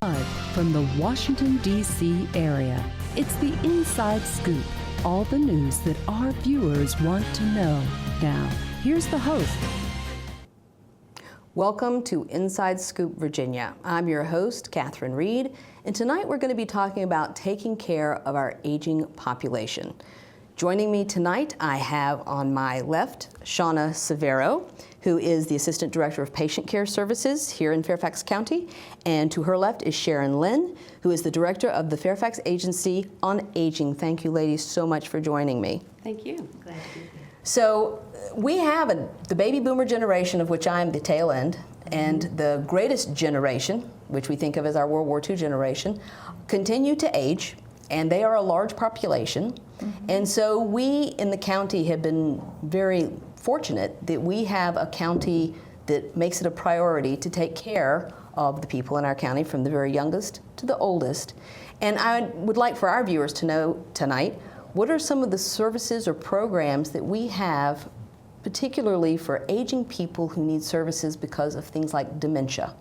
Live from the Washington, D.C. area, it's the Inside Scoop. All the news that our viewers want to know. Now, here's the host. Welcome to Inside Scoop, Virginia. I'm your host, Catherine Reed, and tonight we're going to be talking about taking care of our aging population. Joining me tonight, I have on my left, Shauna Severo, who is the Assistant Director of Patient Care Services here in Fairfax County. And to her left is Sharon Lynn, who is the Director of the Fairfax Agency on Aging. Thank you, ladies, so much for joining me. Thank you. Glad to be here. So we have the baby boomer generation, of which I am the tail end, and the greatest generation, which we think of as our World War II generation, continue to age, and they are a large population. And so we in the county have been very fortunate that we have a county that makes it a priority to take care of the people in our county, from the very youngest to the oldest. And I would like for our viewers to know tonight, what are some of the services or programs that we have, particularly for aging people who need services because of things like dementia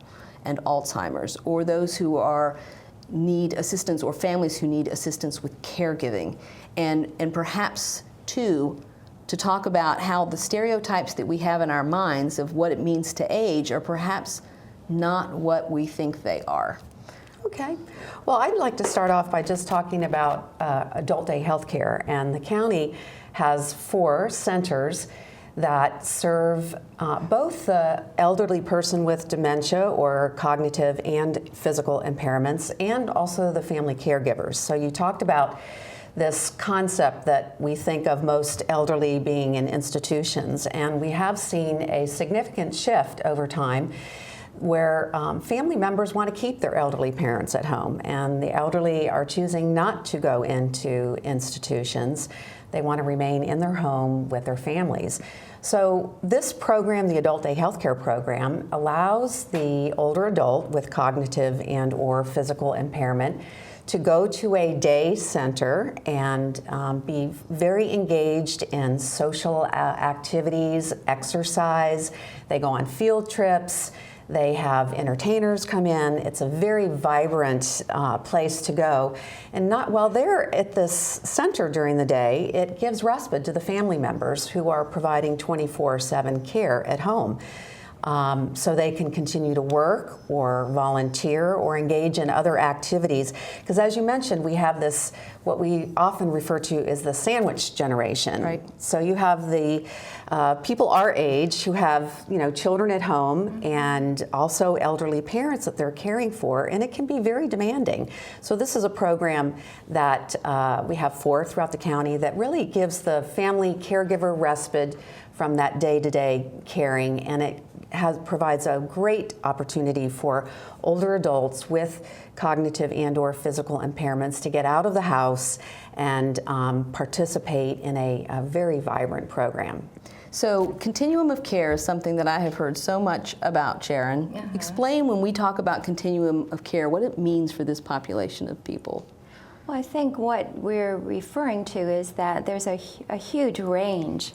and Alzheimer's, or those who need assistance, or families who need assistance with caregiving, and perhaps to talk about how the stereotypes that we have in our minds of what it means to age are perhaps not what we think they are. Okay. Well, I'd like to start off by just talking about adult day health care. And the county has 4 centers that serve both the elderly person with dementia or cognitive and physical impairments, and also the family caregivers. So you talked about this concept that we think of most elderly being in institutions, and we have seen a significant shift over time where family members want to keep their elderly parents at home, and the elderly are choosing not to go into institutions. They want to remain in their home with their families. So this program, the Adult Day Healthcare Program, allows the older adult with cognitive and or physical impairment to go to a day center and be very engaged in social activities, exercise. They go on field trips. They have entertainers come in. It's a very vibrant place to go. And while they're at this center during the day, it gives respite to the family members who are providing 24/7 care at home. So they can continue to work or volunteer or engage in other activities. Because as you mentioned, we have this, what we often refer to as the sandwich generation. Right. So you have the people our age who have, children at home and also elderly parents that they're caring for, and it can be very demanding. So this is a program that we have 4 throughout the county that really gives the family caregiver respite from that day-to-day caring, and it provides a great opportunity for older adults with cognitive and or physical impairments to get out of the house and participate in a very vibrant program. So continuum of care is something that I have heard so much about, Sharon. Explain, when we talk about continuum of care, what it means for this population of people. Well, I think what we're referring to is that there's a huge range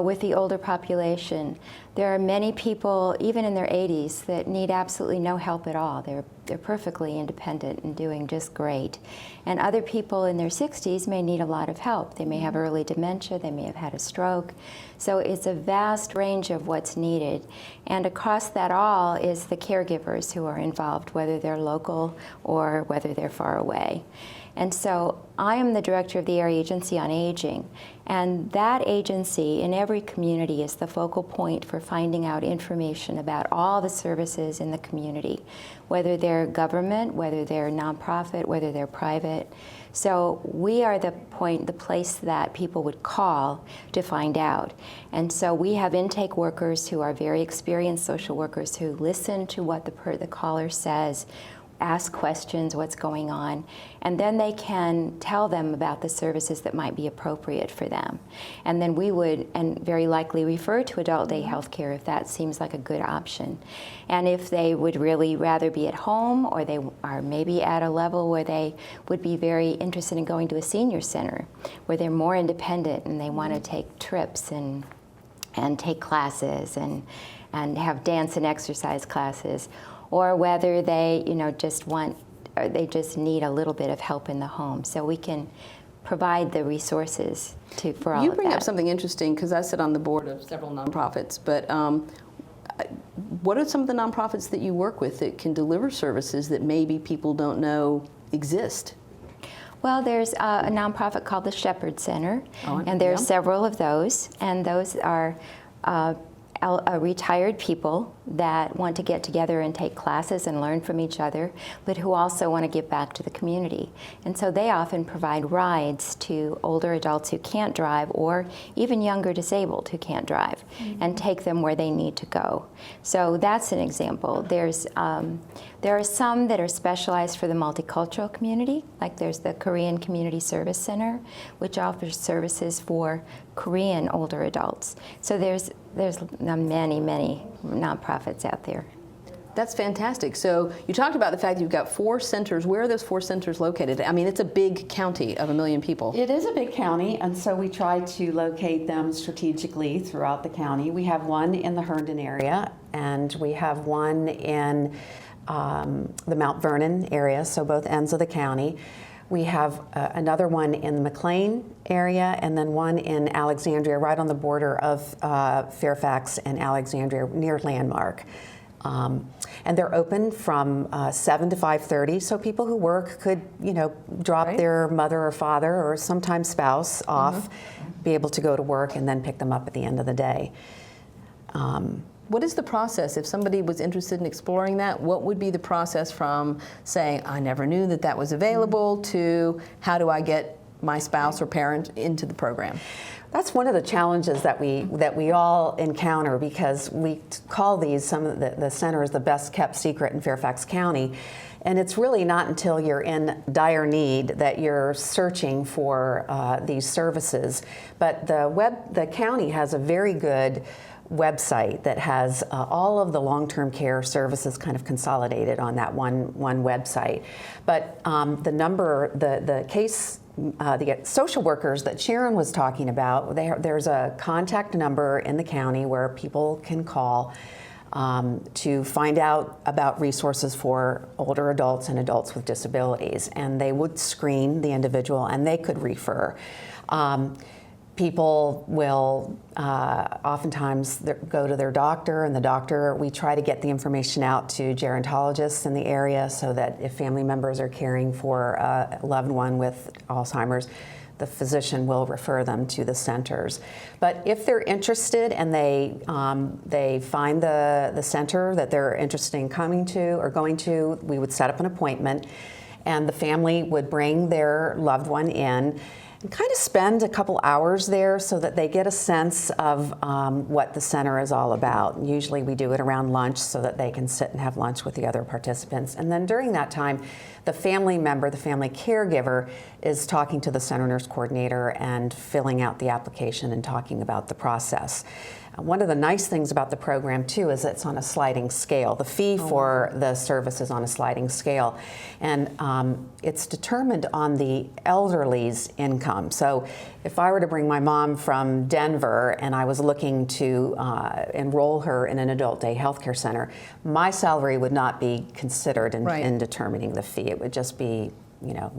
with the older population. There are many people, even in their 80s, that need absolutely no help at all. They're perfectly independent and doing just great. And other people in their 60s may need a lot of help. They may have early dementia, they may have had a stroke. So it's a vast range of what's needed. And across that all is the caregivers who are involved, whether they're local or whether they're far away. And so I am the director of the Area Agency on Aging, and that agency in every community is the focal point for finding out information about all the services in the community, whether they're government, whether they're nonprofit, whether they're private. So we are the place that people would call to find out. And so we have intake workers who are very experienced social workers who listen to what the caller says, ask questions, what's going on, and then they can tell them about the services that might be appropriate for them. And then we would, and very likely, refer to adult day health care if that seems like a good option. And if they would really rather be at home, or they are maybe at a level where they would be very interested in going to a senior center, where they're more independent and they want to take trips and take classes and have dance and exercise classes, or whether they, just want, or they just need a little bit of help in the home. So we can provide the resources for all of that. You bring up something interesting, because I sit on the board of several nonprofits, but what are some of the nonprofits that you work with that can deliver services that maybe people don't know exist? Well, there's a nonprofit called the Shepherd Center, and yeah. there's several of those, and those are retired people that want to get together and take classes and learn from each other, but who also want to give back to the community. And so they often provide rides to older adults who can't drive, or even younger disabled who can't drive, and take them where they need to go. So that's an example. There are some that are specialized for the multicultural community, like there's the Korean Community Service Center, which offers services for Korean older adults. So there's many, many nonprofits out there. That's fantastic. So you talked about the fact that you've got 4 centers. Where are those 4 centers located? I mean, it's a big county of 1 million people. It is a big county, and so we try to locate them strategically throughout the county. We have one in the Herndon area, and we have one in the Mount Vernon area, so both ends of the county. We have another one in the McLean area, and then one in Alexandria, right on the border of Fairfax and Alexandria, near Landmark. And they're open from 7 to 5:30, so people who work could, drop their mother or father or sometimes spouse off, be able to go to work and then pick them up at the end of the day. What is the process? If somebody was interested in exploring that, what would be the process from saying, I never knew that that was available, to how do I get my spouse or parent into the program? That's one of the challenges that we all encounter, because we call these, some of the centers, the best kept secret in Fairfax County. And it's really not until you're in dire need that you're searching for these services. But the county has a very good website that has all of the long-term care services kind of consolidated on that one website. But the social workers that Sharon was talking about, there's a contact number in the county where people can call to find out about resources for older adults and adults with disabilities, and they would screen the individual and they could refer. People will oftentimes go to their doctor, and we try to get the information out to gerontologists in the area, so that if family members are caring for a loved one with Alzheimer's, the physician will refer them to the centers. But if they're interested and they find the center that they're interested in coming to or going to, we would set up an appointment, and the family would bring their loved one in and kind of spend a couple hours there so that they get a sense of what the center is all about. And usually we do it around lunch so that they can sit and have lunch with the other participants. And then during that time, the family member, the family caregiver, is talking to the center nurse coordinator and filling out the application and talking about the process. One of the nice things about the program, too, is it's on a sliding scale. The fee for the service is on a sliding scale. And it's determined on the elderly's income. So if I were to bring my mom from Denver and I was looking to enroll her in an adult day healthcare center, my salary would not be considered in determining the fee. It would just be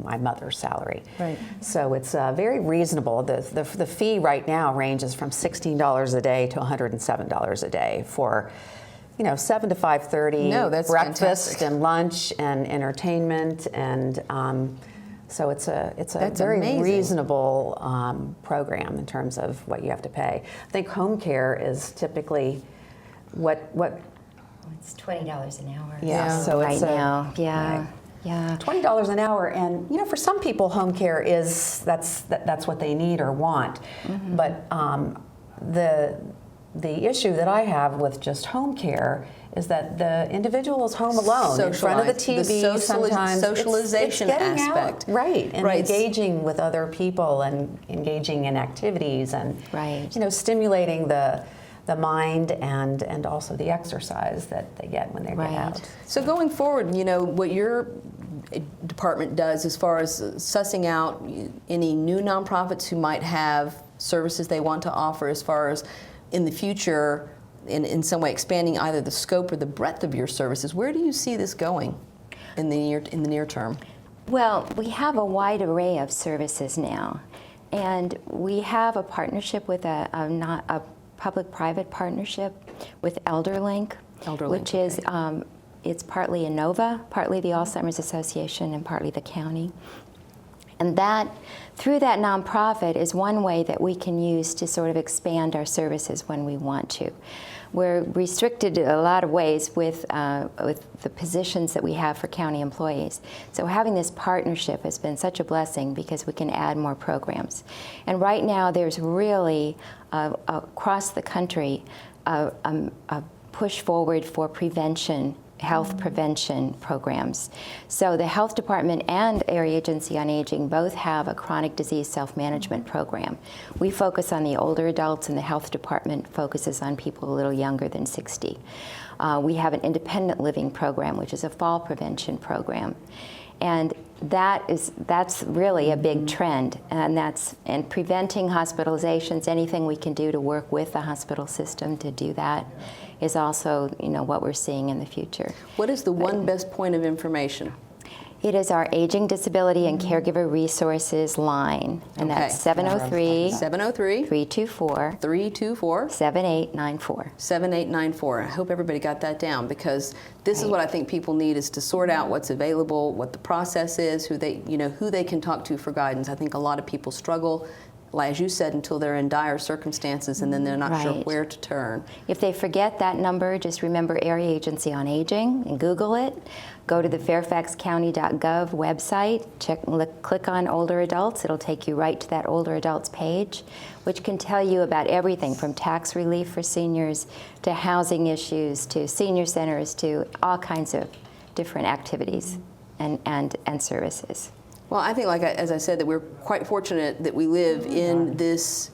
my mother's salary. Right. So it's very reasonable. The fee right now ranges from $16 a day to $107 a day for 7 to 5:30. No, that's breakfast fantastic. And lunch and entertainment, and so it's a That's very amazing. reasonable program in terms of what you have to pay. I think home care is typically what. It's $20 an hour. Yeah. So right it's now. Yeah. Right. Yeah. $20 an hour, and for some people, home care that's what they need or want. Mm-hmm. But the issue that I have with just home care is that the individual is home alone in front of the TV. Sometimes socialization it's getting aspect, out, right? And engaging with other people and engaging in activities and stimulating the mind and also the exercise that they get when they get out. So going forward, what your department does as far as sussing out any new nonprofits who might have services they want to offer, as far as in the future, in some way expanding either the scope or the breadth of your services. Where do you see this going in the near term? Well, we have a wide array of services now, and we have a partnership with a public-private partnership with ElderLink, which is it's partly Inova, partly the Alzheimer's Association, and partly the county. And that, through that nonprofit, is one way that we can use to sort of expand our services when we want to. We're restricted a lot of ways with the positions that we have for county employees. So having this partnership has been such a blessing because we can add more programs. And right now there's really, across the country, a push forward for prevention, health prevention programs. So the Health Department and Area Agency on Aging both have a chronic disease self-management program. We focus on the older adults, and the Health Department focuses on people a little younger than 60. We have an independent living program, which is a fall prevention program. And that's really a big trend, and preventing hospitalizations. Anything we can do to work with the hospital system to do that is also, what we're seeing in the future. What is the one best point of information? It is our Aging, Disability, and Caregiver Resources line, and that's 703-324-7894. 7894. I hope everybody got that down, because this is what I think people need, is to sort out what's available, what the process is, who they can talk to for guidance. I think a lot of people struggle, as you said, until they're in dire circumstances, and then they're not sure where to turn. If they forget that number, just remember Area Agency on Aging and Google it. Go to the fairfaxcounty.gov website, click on older adults. It'll take you right to that older adults page, which can tell you about everything from tax relief for seniors to housing issues to senior centers to all kinds of different activities and services. Well, I think, as I said, that we're quite fortunate that we live in this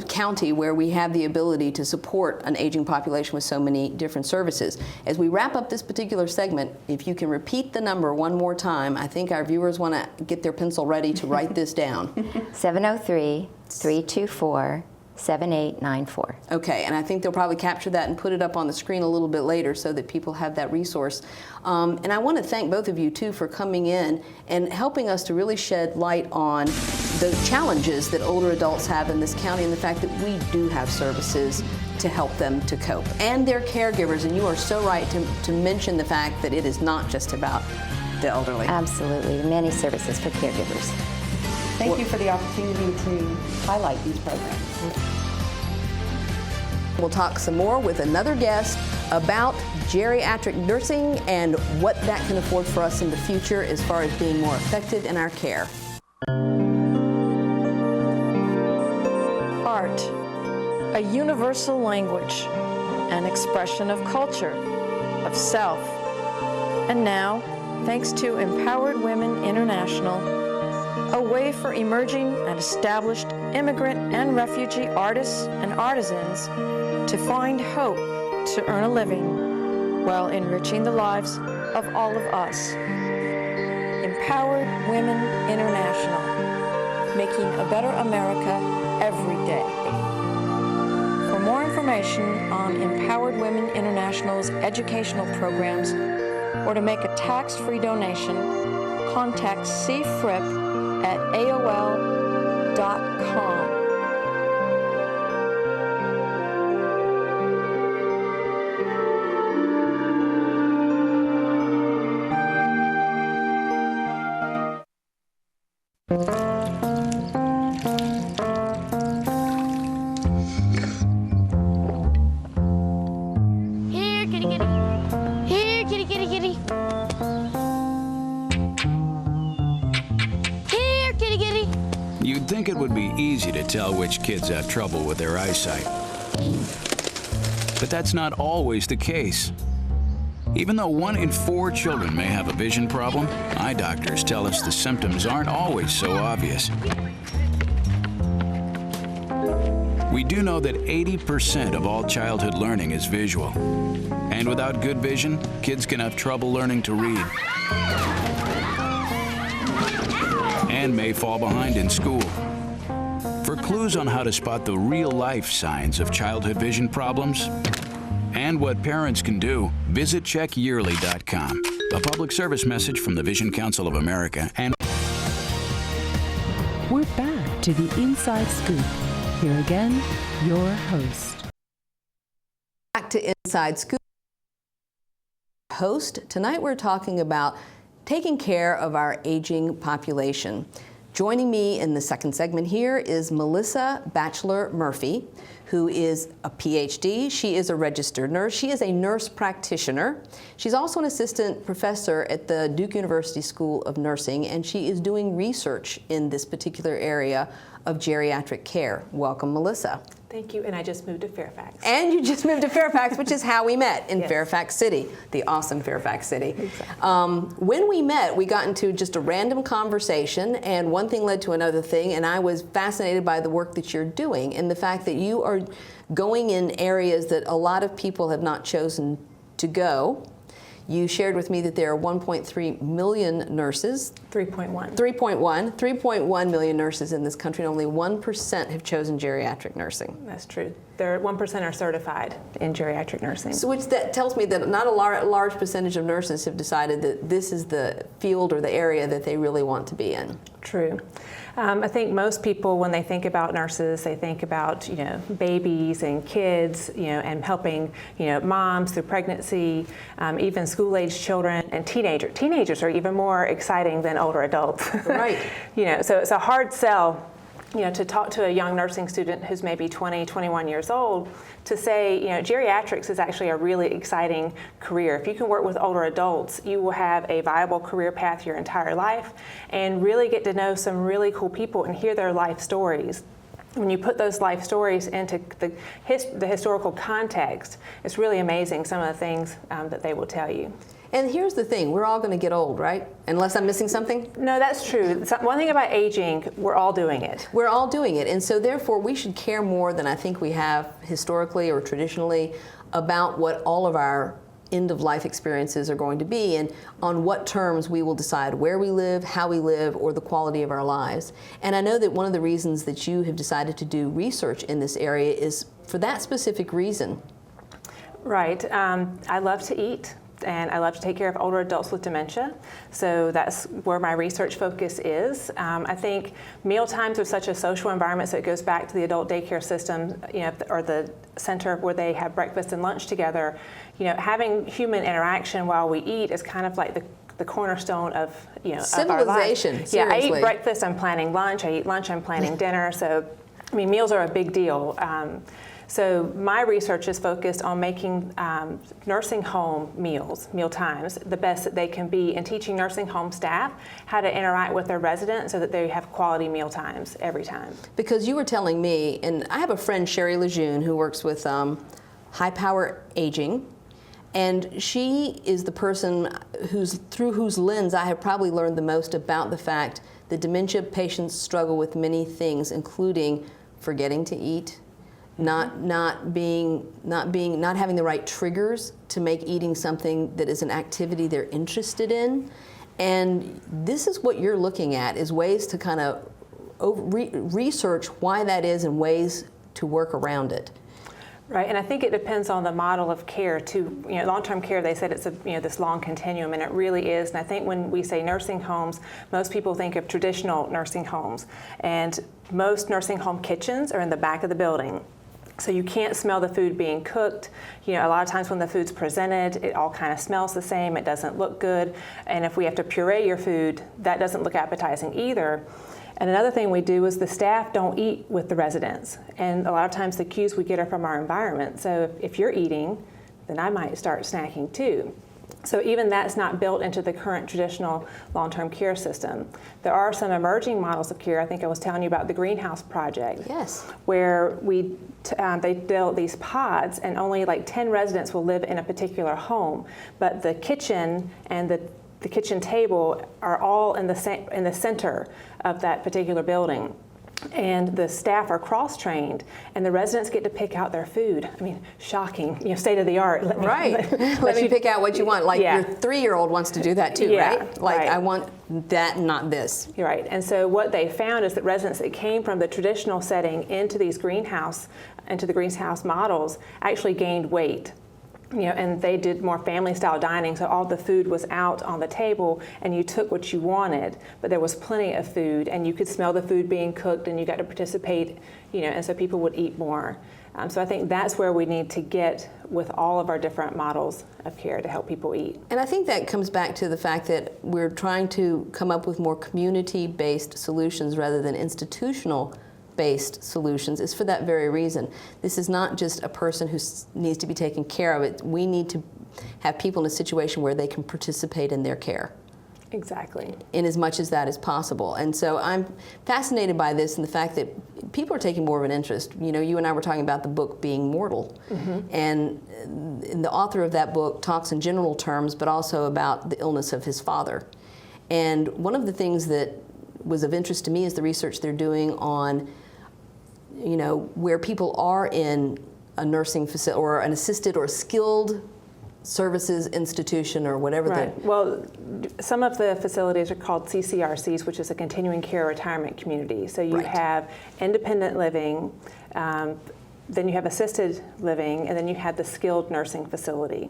county where we have the ability to support an aging population with so many different services. As we wrap up this particular segment, if you can repeat the number one more time, I think our viewers want to get their pencil ready to write this down. 703-324-7894. Okay, and I think they'll probably capture that and put it up on the screen a little bit later so that people have that resource. And I want to thank both of you, too, for coming in and helping us to really shed light on the challenges that older adults have in this county, and the fact that we do have services to help them to cope. And their caregivers, and you are so right to mention the fact that it is not just about the elderly. Absolutely, many services for caregivers. Thank you for the opportunity to highlight these programs. We'll talk some more with another guest about geriatric nursing and what that can afford for us in the future as far as being more effective in our care. Art, a universal language, an expression of culture, of self. And now, thanks to Empowered Women International, a way for emerging and established immigrant and refugee artists and artisans to find hope to earn a living while enriching the lives of all of us. Empowered Women International, making a better America every day. For more information on Empowered Women International's educational programs, or to make a tax-free donation, contact cfrip@aol.com. Here, kitty, kitty. Here, kitty, kitty, kitty. Here, kitty, kitty. You'd think it would be easy to tell which kids have trouble with their eyesight. But that's not always the case. Even though 1 in 4 children may have a vision problem, eye doctors tell us the symptoms aren't always so obvious. We do know that 80% of all childhood learning is visual. And without good vision, kids can have trouble learning to read and may fall behind in school. For clues on how to spot the real-life signs of childhood vision problems and what parents can do, visit checkyearly.com. A public service message from the Vision Council of America and We're back to the Inside Scoop. Here again, your host. Back to Inside Scoop. Host. Tonight we're talking about taking care of our aging population. Joining me in the second segment here is Melissa Batchelor-Murphy, who is a PhD. She is a registered nurse. She is a nurse practitioner. She's also an assistant professor at the Duke University School of Nursing, and she is doing research in this particular area of geriatric care. Welcome, Melissa. Thank you, and I just moved to Fairfax. And you just moved to Fairfax, which is how we met, in Yes. Fairfax City, the awesome Fairfax City. Exactly. When we met, we got into just a random conversation, and one thing led to another thing, and I was fascinated by the work that you're doing and the fact that you are going in areas that a lot of people have not chosen to go. You shared with me that there are 1.3 million nurses. 3.1. 3.1 million nurses in this country, and only 1% have chosen geriatric nursing. That's true. There 1% are certified in geriatric nursing. So which that tells me that not a large percentage of nurses have decided that this is the field or the area that they really want to be in. True. I think most people, when they think about nurses, they think about, babies and kids, and helping, moms through pregnancy, even school-age children and teenagers. Teenagers are even more exciting than older adults. Right. So it's a hard sell, to talk to a young nursing student who's maybe 20, 21 years old, to say, geriatrics is actually a really exciting career. If you can work with older adults, you will have a viable career path your entire life and really get to know some really cool people and hear their life stories. When you put those life stories into the historical context, it's really amazing some of the things that they will tell you. And here's the thing, we're all going to get old, right? Unless I'm missing something? No, that's true. One thing about aging, we're all doing it. We're all doing it, and so therefore we should care more than I think we have historically or traditionally about what all of our end-of-life experiences are going to be and on what terms we will decide where we live, how we live, or the quality of our lives. And I know that one of the reasons that you have decided to do research in this area is for that specific reason. Right. I love to eat. And I love to take care of older adults with dementia. So that's where my research focus is. I think meal times are such a social environment, so it goes back to the adult daycare system, or the center where they have breakfast and lunch together. Having human interaction while we eat is kind of like the cornerstone of, civilization, of our life. seriously. Yeah, I eat breakfast, I'm planning lunch. I eat lunch, I'm planning dinner. So, meals are a big deal. So my research is focused on making nursing home meal times, the best that they can be, and teaching nursing home staff how to interact with their residents so that they have quality meal times every time. Because you were telling me, and I have a friend, Sherry Lejeune, who works with High Power Aging, and she is the person through whose lens I have probably learned the most about the fact that dementia patients struggle with many things, including forgetting to eat, not having the right triggers to make eating something that is an activity they're interested in. And this is what you're looking at, is ways to kind of research why that is and ways to work around it. Right, and I think it depends on the model of care too. Long-term care, they said it's this long continuum, and it really is. And I think when we say nursing homes, most people think of traditional nursing homes, and most nursing home kitchens are in the back of the building. So you can't smell the food being cooked. A lot of times when the food's presented, it all kind of smells the same. It doesn't look good. And if we have to puree your food, that doesn't look appetizing either. And another thing we do is the staff don't eat with the residents. And a lot of times the cues we get are from our environment. So if you're eating, then I might start snacking too. So even that's not built into the current traditional long-term care system. There are some emerging models of care. I think I was telling you about the Greenhouse Project. Yes. Where they built these pods, and only like 10 residents will live in a particular home. But the kitchen and the kitchen table are all in the center of that particular building. and the staff are cross-trained, and the residents get to pick out their food. I mean, shocking, state of the art. Let me pick out what you want. Like your 3-year-old wants to do that too, right? Like, I want that and not this. You're right. And so what they found is that residents that came from the traditional setting into the greenhouse models actually gained weight. And they did more family-style dining, so all the food was out on the table, and you took what you wanted, but there was plenty of food, and you could smell the food being cooked, and you got to participate, and so people would eat more. So I think that's where we need to get with all of our different models of care to help people eat. And I think that comes back to the fact that we're trying to come up with more community-based solutions rather than institutional-based solutions. Is for that very reason. This is not just a person who needs to be taken care of. We need to have people in a situation where they can participate in their care. Exactly. In as much as that is possible. And so I'm fascinated by this and the fact that people are taking more of an interest. You and I were talking about the book being mortal. And the author of that book talks in general terms, but also about the illness of his father. And one of the things that was of interest to me is the research they're doing on, where people are in a nursing facility or an assisted or skilled services institution or whatever. Right. Well, some of the facilities are called CCRCs, which is a continuing care retirement community. So you have independent living, then you have assisted living, and then you have the skilled nursing facility.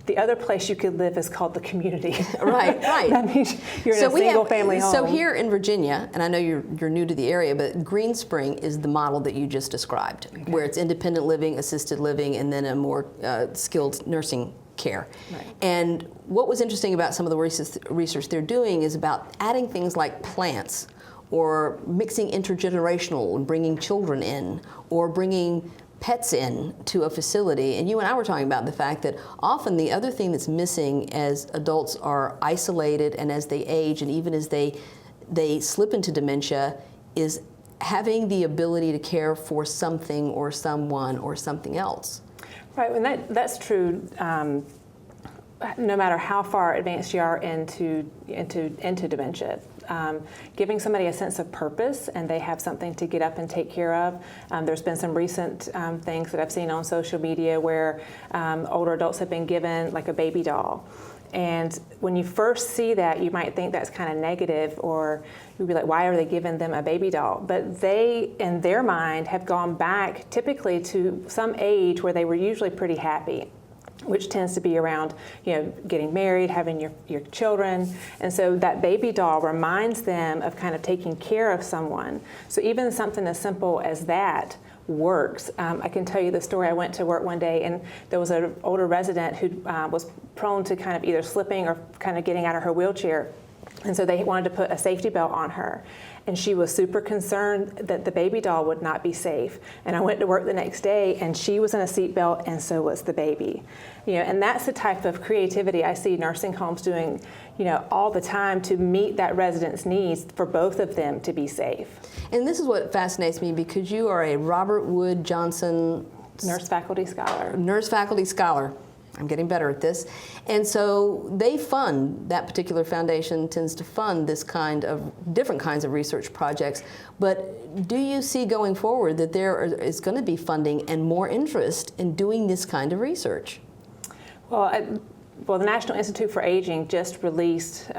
The other place you could live is called the community. Right. That means you're in a single family home. So here in Virginia, and I know you're new to the area, but Green Spring is the model that you just described, where it's independent living, assisted living, and then a more skilled nursing care. And what was interesting about some of the research they're doing is about adding things like plants, or mixing intergenerational and bringing children in, or bringing pets in to a facility. And you and I were talking about the fact that often the other thing that's missing as adults are isolated and as they age and even as they slip into dementia is having the ability to care for something or someone or something else. Right, and that's true no matter how far advanced you are into dementia. Giving somebody a sense of purpose and they have something to get up and take care of. There's been some recent things that I've seen on social media where older adults have been given like a baby doll. And when you first see that, you might think that's kind of negative, or you'd be like, why are they giving them a baby doll? But they, in their mind, have gone back typically to some age where they were usually pretty happy, which tends to be around, getting married, having your children. And so that baby doll reminds them of kind of taking care of someone. So even something as simple as that works. I can tell you the story. I went to work one day and there was an older resident who was prone to kind of either slipping or kind of getting out of her wheelchair. And so they wanted to put a safety belt on her. And she was super concerned that the baby doll would not be safe. And I went to work the next day and she was in a seatbelt and so was the baby. And that's the type of creativity I see nursing homes doing, all the time to meet that resident's needs for both of them to be safe. And this is what fascinates me because you are a Robert Wood Johnson Nurse Faculty Scholar. Nurse Faculty Scholar. I'm getting better at this. And so they fund, that particular foundation tends to fund this kind of, different kinds of research projects. But do you see going forward that there is going to be funding and more interest in doing this kind of research? Well, the National Institute for Aging just released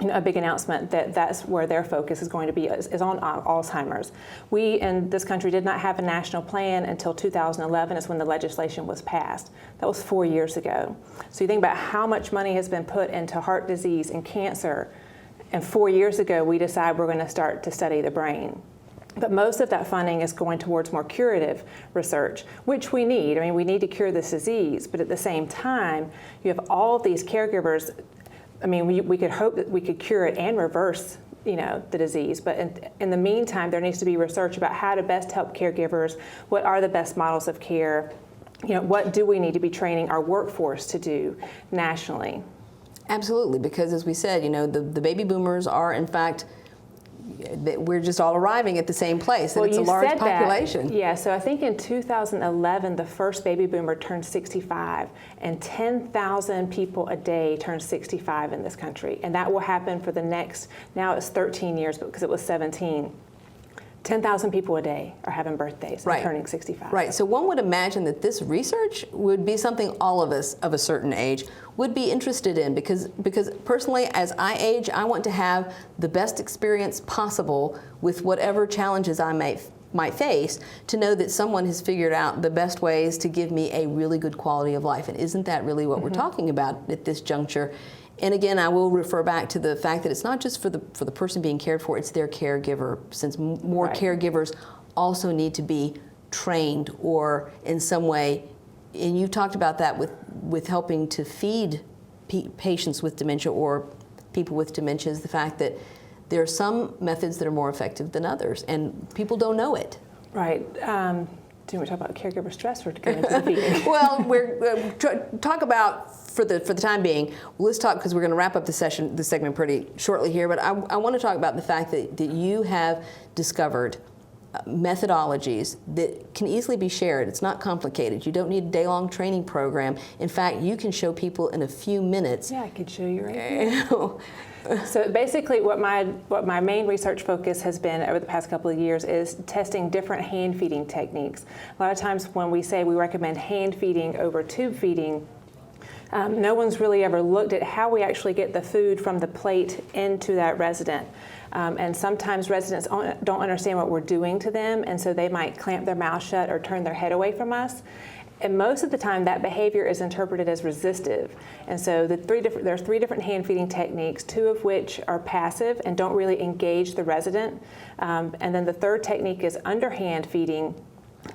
a big announcement that that's where their focus is going to be, is on Alzheimer's. We in this country did not have a national plan until 2011 is when the legislation was passed. That was 4 years ago. So you think about how much money has been put into heart disease and cancer, and 4 years ago we decided we're going to start to study the brain. But most of that funding is going towards more curative research, which we need. I mean, we need to cure this disease, but at the same time, you have all these caregivers. I mean, we could hope that we could cure it and reverse, the disease. But in the meantime, there needs to be research about how to best help caregivers. What are the best models of care? What do we need to be training our workforce to do nationally? Absolutely, because as we said, the baby boomers are, in fact, we're just all arriving at the same place, and it's a large population. Yeah, so I think in 2011, the first baby boomer turned 65, and 10,000 people a day turned 65 in this country. And that will happen for the next, now it's 13 years, because it was 17. 10,000 people a day are having birthdays and turning 65. Right, so one would imagine that this research would be something all of us of a certain age would be interested in, because personally, as I age, I want to have the best experience possible with whatever challenges I might face, to know that someone has figured out the best ways to give me a really good quality of life. And isn't that really what we're talking about at this juncture? And again, I will refer back to the fact that it's not just for the person being cared for, it's their caregiver, since more caregivers also need to be trained or in some way, and you talked about that with helping to feed patients with dementia or people with dementia, is the fact that there are some methods that are more effective than others, and people don't know it. Right. Do you want to talk about caregiver stress or go into the feeding? Well, we're talk about for the time being. Let's talk, because we're going to wrap up the segment pretty shortly here. But I want to talk about the fact that you have discovered methodologies that can easily be shared. It's not complicated. You don't need a day-long training program. In fact, you can show people in a few minutes. Yeah, I could show you right now. So basically what my main research focus has been over the past couple of years is testing different hand feeding techniques. A lot of times when we say we recommend hand feeding over tube feeding, no one's really ever looked at how we actually get the food from the plate into that resident. And sometimes residents don't understand what we're doing to them, and so they might clamp their mouth shut or turn their head away from us. And most of the time, that behavior is interpreted as resistive. And so there are three different hand feeding techniques, two of which are passive and don't really engage the resident. And then the third technique is underhand feeding,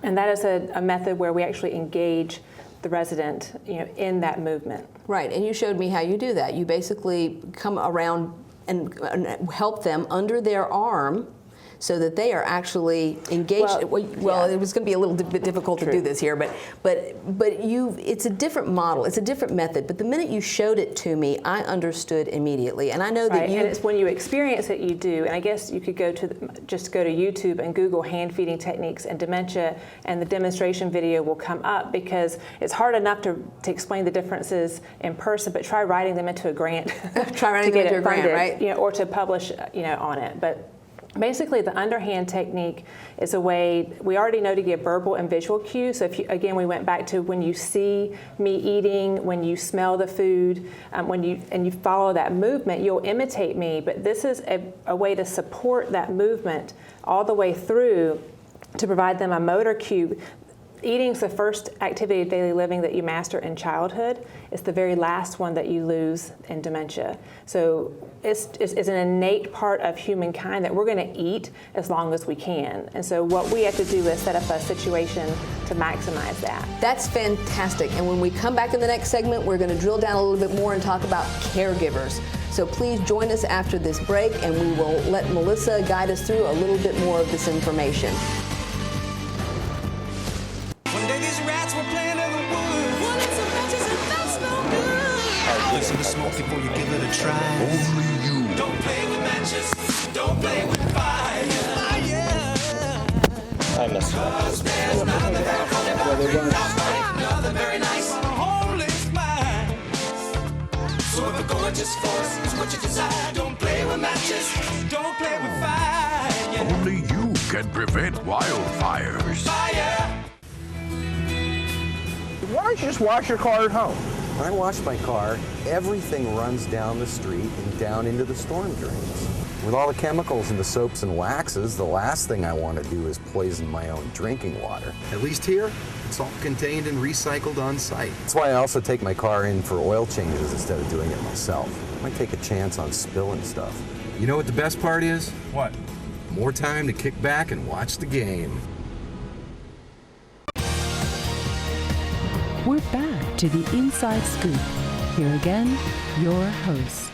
and that is a method where we actually engage the resident, in that movement. Right, and you showed me how you do that. You basically come around and help them under their arm, so that they are actually engaged. It was going to be a little bit difficult to do this here, but it's a different model, it's a different method. But the minute you showed it to me, I understood immediately, and I know that and it's when you experience it, you do. And I guess you could just go to YouTube and Google hand feeding techniques and dementia, and the demonstration video will come up, because it's hard enough to explain the differences in person, but try writing them into a grant. Try writing them into a grant, right? Or to publish, on it, but. Basically, the underhand technique is a way we already know to give verbal and visual cues. So we went back to when you see me eating, when you smell the food, when you follow that movement, you'll imitate me. But this is a way to support that movement all the way through, to provide them a motor cue. Eating's the first activity of daily living that you master in childhood. It's the very last one that you lose in dementia. So it's an innate part of humankind that we're going to eat as long as we can. And so what we have to do is set up a situation to maximize that. That's fantastic. And when we come back in the next segment, we're going to drill down a little bit more and talk about caregivers. So please join us after this break, and we will let Melissa guide us through a little bit more of this information. Listen to smoke before you give it a try. Only you. Don't play with matches. Don't play with fire. I messed up. There's nothing that can ever another very nice homeless mind. So if a gorgeous force is what you desire, don't play with matches. Don't play with fire. Only you can prevent wildfires. Fire. Why don't you just wash your car at home? When I wash my car, everything runs down the street and down into the storm drains. With all the chemicals in the soaps and waxes, the last thing I want to do is poison my own drinking water. At least here, it's all contained and recycled on site. That's why I also take my car in for oil changes instead of doing it myself. I might take a chance on spilling stuff. You know what the best part is? What? More time to kick back and watch the game. We're back to the Inside Scoop. Here again, your host.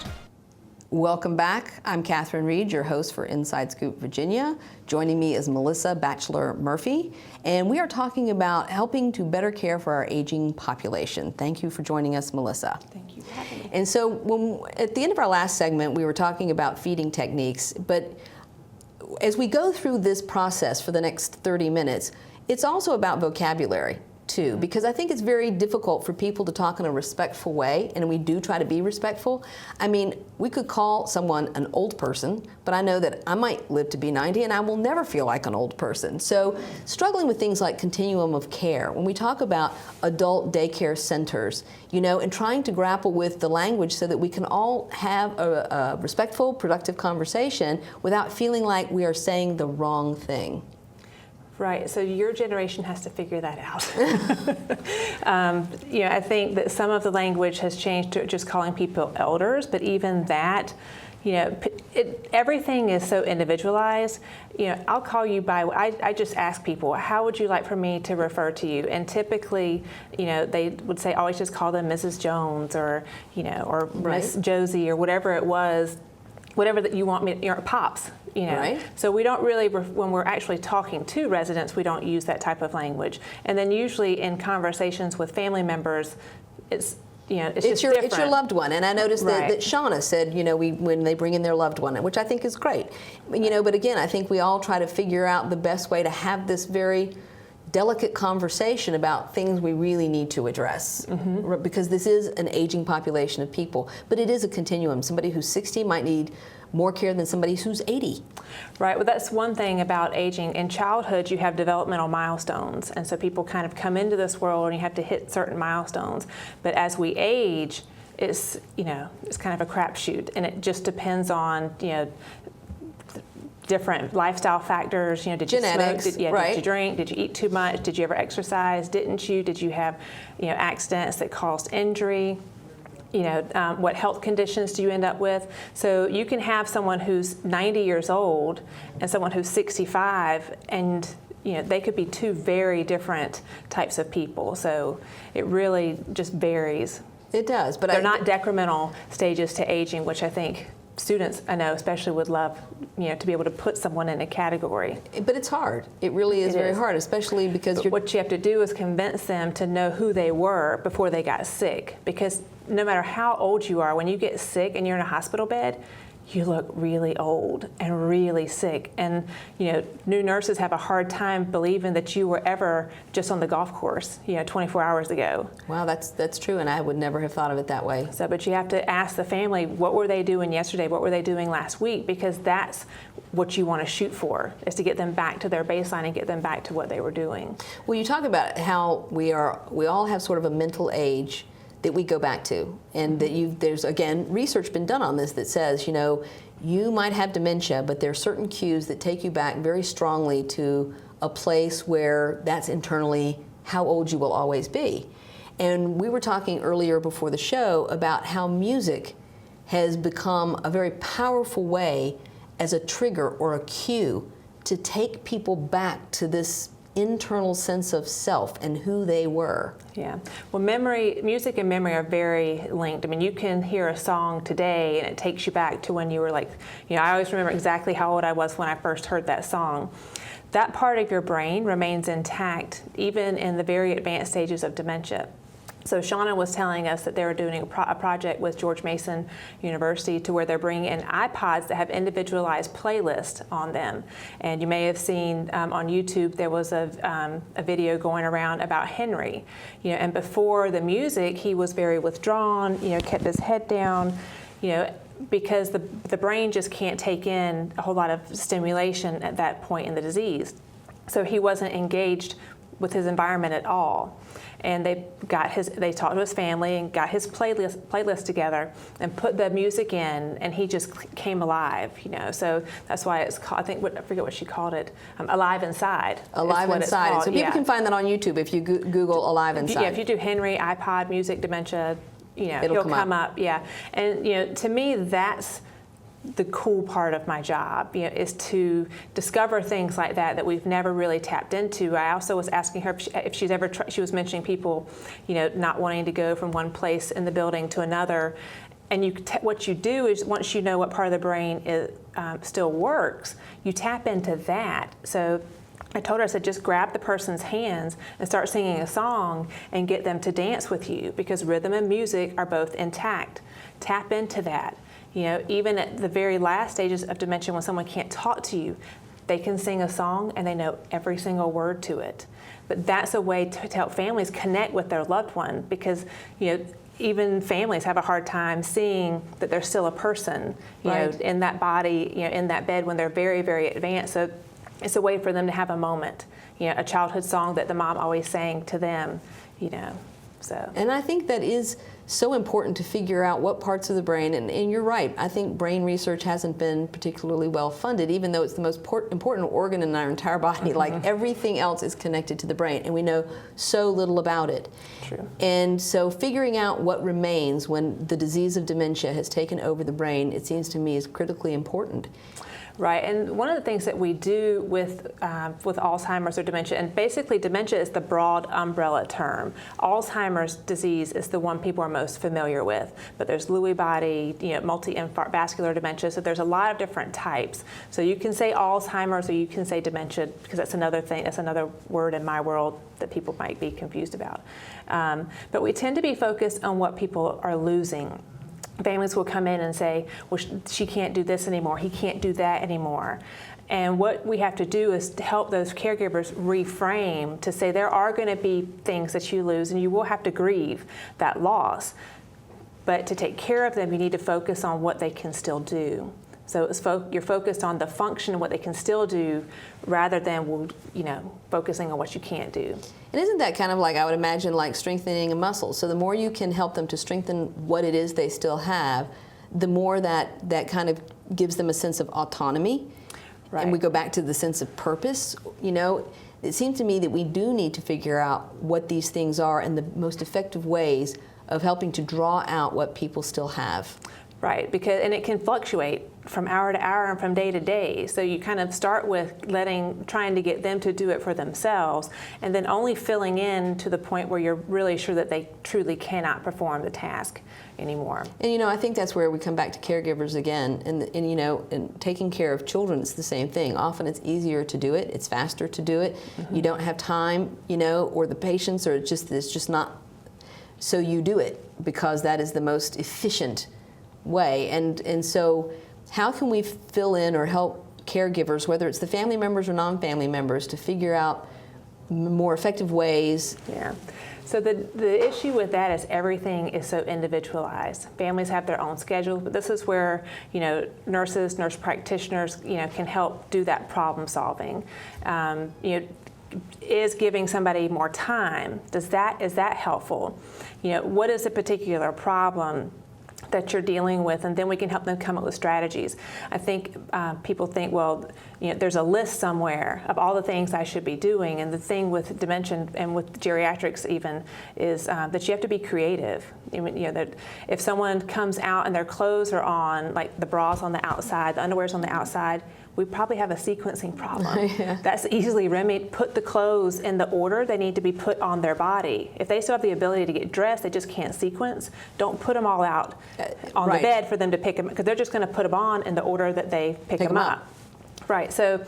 Welcome back. I'm Catherine Reed, your host for Inside Scoop Virginia. Joining me is Melissa Batchelor-Murphy, and we are talking about helping to better care for our aging population. Thank you for joining us, Melissa. Thank you for having me. And so at the end of our last segment, we were talking about feeding techniques, but as we go through this process for the next 30 minutes, it's also about vocabulary. too, because I think it's very difficult for people to talk in a respectful way, and we do try to be respectful. I mean, we could call someone an old person, but I know that I might live to be 90 and I will never feel like an old person. So struggling with things like continuum of care, when we talk about adult daycare centers, you know, and trying to grapple with the language so that we can all have a respectful, productive conversation without feeling like we are saying the wrong thing. Right, so your generation has to figure that out. You know, I think that some of the language has changed to just calling people elders, but even that, you know, everything is so individualized. You know, I'll call you by, I just ask people, how would you like for me to refer to you? And typically, you know, they would say, always just call them Mrs. Jones or, you know, or Miss Josie or whatever it was, whatever that you want me, you know, Pops. You know, right. So we don't really, when we're actually talking to residents, we don't use that type of language. And then usually in conversations with family members, it's, you know, it's just your different. It's your loved one, and I noticed Right. that Shauna said, you know, when they bring in their loved one, which I think is great. You know, but again, I think we all try to figure out the best way to have this very delicate conversation about things we really need to address, because this is an aging population of people, but it is a continuum. Somebody who's 60 might need more care than somebody who's 80. Right, well that's one thing about aging. In childhood you have developmental milestones, and so people kind of come into this world and you have to hit certain milestones. But as we age, it's, you know, it's kind of a crapshoot, and it just depends on, you know, different lifestyle factors. You know, did Genetics, you smoke? right. Did you drink? Did you eat too much? Did you ever exercise? Didn't you? Did you have, you know, accidents that caused injury? You know, what health conditions do you end up with? So you can have someone who's 90 years old and someone who's 65, and you know, they could be two very different types of people. So it really just varies. It does, but they're not decremental stages to aging, which I think students, I know especially, would love, you know, to be able to put someone in a category. But it's hard. It really is very hard, especially because what you have to do is convince them to know who they were before they got sick. Because no matter how old you are, when you get sick and you're in a hospital bed, you look really old and really sick. And you know, new nurses have a hard time believing that you were ever just on the golf course, you know, 24 hours ago. Wow, that's true, and I would never have thought of it that way. So, but you have to ask the family, what were they doing yesterday? What were they doing last week? Because that's what you want to shoot for, is to get them back to their baseline and get them back to what they were doing. Well, you talk about how we all have sort of a mental age that we go back to, and that there's again research been done on this that says, you know, you might have dementia, but there are certain cues that take you back very strongly to a place where that's internally how old you will always be. And we were talking earlier before the show about how music has become a very powerful way as a trigger or a cue to take people back to this internal sense of self and who they were. Yeah. Well, music and memory are very linked. I mean, you can hear a song today and it takes you back to when you were like, you know, I always remember exactly how old I was when I first heard that song. That part of your brain remains intact even in the very advanced stages of dementia. So Shauna was telling us that they were doing a project with George Mason University to where they're bringing in iPods that have individualized playlists on them. And you may have seen on YouTube there was a video going around about Henry. You know, and before the music, he was very withdrawn. You know, kept his head down. You know, because the brain just can't take in a whole lot of stimulation at that point in the disease. So he wasn't engaged with his environment at all. And they talked to his family and got his playlist together and put the music in, and he just came alive, you know. So that's why it's called, I forget what she called it, Alive Inside. Alive Inside. So people can find that on YouTube if you Google Alive Inside. Yeah, if you do Henry, iPod, music, dementia, you know, he'll come up. Yeah, and you know, to me, that's the cool part of my job, you know, is to discover things like that we've never really tapped into. I also was asking her if she's ever she was mentioning people, you know, not wanting to go from one place in the building to another. And what you do is, once you know what part of the brain still works, you tap into that. So I told her, I said, just grab the person's hands and start singing a song and get them to dance with you, because rhythm and music are both intact. Tap into that. You know, even at the very last stages of dementia, when someone can't talk to you, They can sing a song and they know every single word to it. But that's a way to help families connect with their loved one, because even families have a hard time seeing that they're still a person, you know, in that body, in that bed when they're very, very advanced. So it's a way for them to have a moment, a childhood song that the mom always sang to them, so. And I think that is so important to figure out what parts of the brain, and you're right, I think brain research hasn't been particularly well funded, even though it's the most important organ in our entire body. Like everything else is connected to the brain, and we know so little about it. True. And so figuring out what remains when the disease of dementia has taken over the brain, it seems to me, is critically important. Right, and one of the things that we do with Alzheimer's or dementia, and basically dementia is the broad umbrella term. Alzheimer's disease is the one people are most familiar with, but there's Lewy body, multi-infarct vascular dementia, so there's a lot of different types. So you can say Alzheimer's or you can say dementia, because that's another thing, that's another word in my world that people might be confused about. But we tend to be focused on what people are losing. Families will come in and say, well, she can't do this anymore, he can't do that anymore. And what we have to do is to help those caregivers reframe to say there are going to be things that you lose and you will have to grieve that loss. But to take care of them, you need to focus on what they can still do. So you're focused on the function and what they can still do rather than, focusing on what you can't do. And isn't that kind of like, I would imagine, like strengthening a muscle? So the more you can help them to strengthen what it is they still have, the more that kind of gives them a sense of autonomy. Right. And we go back to the sense of purpose. It seems to me that we do need to figure out what these things are and the most effective ways of helping to draw out what people still have. Right, and it can fluctuate from hour to hour and from day to day. So you kind of start with trying to get them to do it for themselves, and then only filling in to the point where you're really sure that they truly cannot perform the task anymore. And I think that's where we come back to caregivers again, and taking care of children, it's the same thing. Often it's easier to do it, it's faster to do it. You don't have time, or the patience, or it's just not. So you do it because that is the most efficient way. And so how can we fill in or help caregivers, whether it's the family members or non-family members, to figure out more effective ways? Yeah. So the issue with that is everything is so individualized. Families have their own schedules, but this is where nurses, nurse practitioners, can help do that problem solving. Is giving somebody more time, is that helpful? What is a particular problem that you're dealing with, and then we can help them come up with strategies. I think people think, well, there's a list somewhere of all the things I should be doing, and the thing with dementia and with geriatrics even is that you have to be creative. That if someone comes out and their clothes are on, like the bra's on the outside, the underwear's on the outside, we probably have a sequencing problem. Yeah. That's easily remedied. Put the clothes in the order they need to be put on their body. If they still have the ability to get dressed, they just can't sequence. Don't put them all out on the bed for them to pick them, because they're just going to put them on in the order that they pick them up. Right. So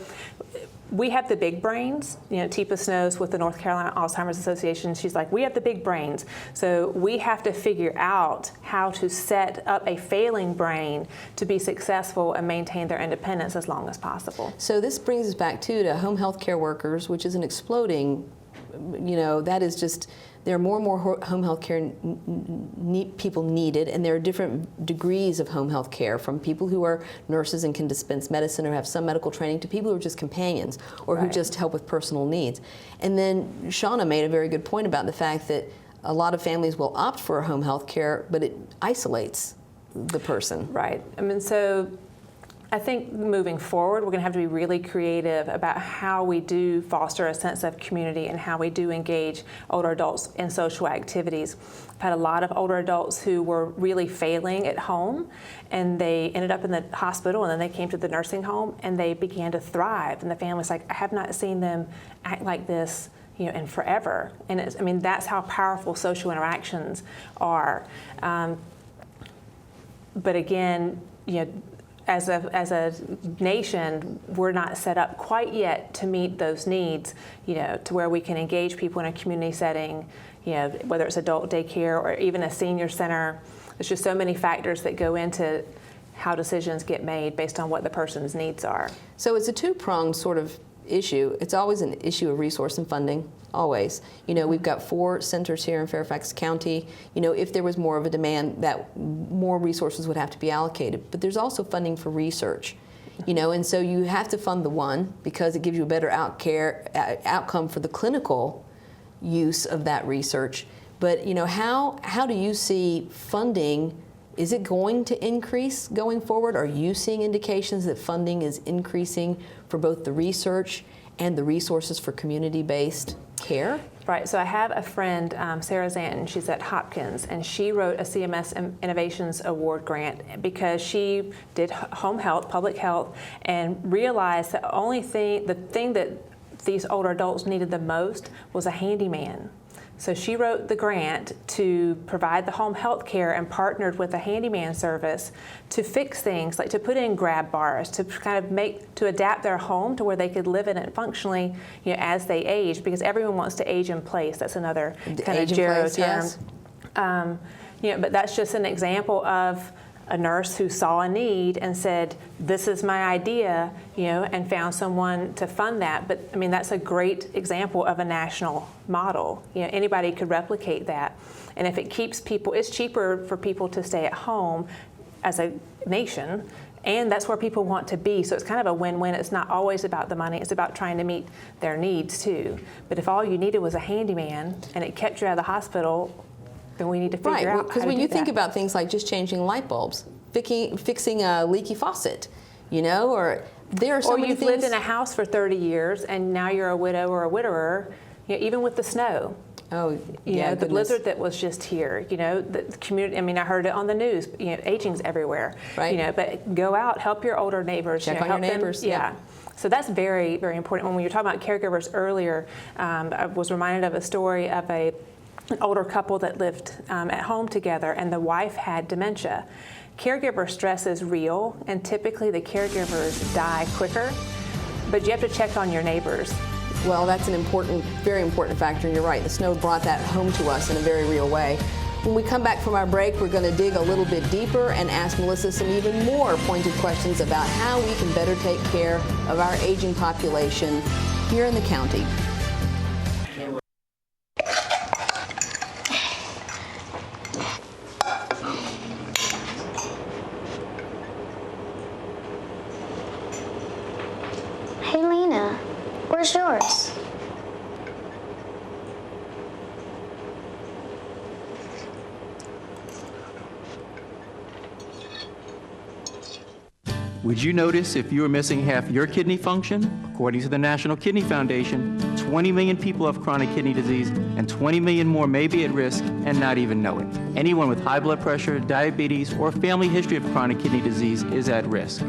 we have the big brains. Teepa Snow's with the North Carolina Alzheimer's Association. She's like, we have the big brains. So we have to figure out how to set up a failing brain to be successful and maintain their independence as long as possible. So this brings us back to home health care workers, which is an exploding, that is just, there are more and more home health care people needed, and there are different degrees of home health care, from people who are nurses and can dispense medicine or have some medical training to people who are just companions or who just help with personal needs. And then Shauna made a very good point about the fact that a lot of families will opt for home health care, but it isolates the person. Right. So I think moving forward, we're going to have to be really creative about how we do foster a sense of community and how we do engage older adults in social activities. I've had a lot of older adults who were really failing at home, and they ended up in the hospital, and then they came to the nursing home, and they began to thrive. And the family's like, I have not seen them act like this in forever. And that's how powerful social interactions are. But again, as a nation, we're not set up quite yet to meet those needs, to where we can engage people in a community setting, whether it's adult daycare or even a senior center. There's just so many factors that go into how decisions get made based on what the person's needs are. So it's a two-pronged sort of issue. It's always an issue of resource and funding, always. You know, we've got 4 centers here in Fairfax County. You know, if there was more of a demand, that more resources would have to be allocated. But there's also funding for research. You know, and so you have to fund the one because it gives you a better outcome for the clinical use of that research. But, you know, how do you see funding? Is it going to increase going forward? Are you seeing indications that funding is increasing for both the research and the resources for community-based care? Right, so I have a friend, Sarah Zanton, she's at Hopkins, and she wrote a CMS Innovations Award grant because she did home health, public health, and realized that the thing that these older adults needed the most was a handyman. So she wrote the grant to provide the home health care and partnered with a handyman service to fix things, like to put in grab bars, to kind of to adapt their home to where they could live in it functionally, you know, as they age, because everyone wants to age in place. That's another kind of Gero term. Yes. You know, but that's just an example of a nurse who saw a need and said, this is my idea, you know, and found someone to fund that. But I mean, that's a great example of a national model. You know, anybody could replicate that. And if it keeps people, it's cheaper for people to stay at home as a nation, and that's where people want to be. So it's kind of a win-win. It's not always about the money, it's about trying to meet their needs too. But if all you needed was a handyman and it kept you out of the hospital, then we need to figure out how to do that. Because when you think about things like just changing light bulbs, fixing a leaky faucet, you know, or there are so many things. Or you've lived in a house for 30 years and now you're a widow or a widower, you know, even with the snow. Oh, you know, the blizzard that was just here, you know, the community, I mean, I heard it on the news, you know, aging's everywhere. Right. You know, but go out, help your older neighbors. Check you know, on your neighbors. Yeah. So that's very, very important. When you were talking about caregivers earlier, I was reminded of a story of an older couple that lived at home together, and the wife had dementia. Caregiver stress is real, and typically the caregivers die quicker, but you have to check on your neighbors. Well, that's an important, very important factor, and you're right. The snow brought that home to us in a very real way. When we come back from our break, we're going to dig a little bit deeper and ask Melissa some even more pointed questions about how we can better take care of our aging population here in the county. Hey, Lena, where's yours? Would you notice if you were missing half your kidney function? According to the National Kidney Foundation, 20 million people have chronic kidney disease, and 20 million more may be at risk and not even know it. Anyone with high blood pressure, diabetes, or family history of chronic kidney disease is at risk.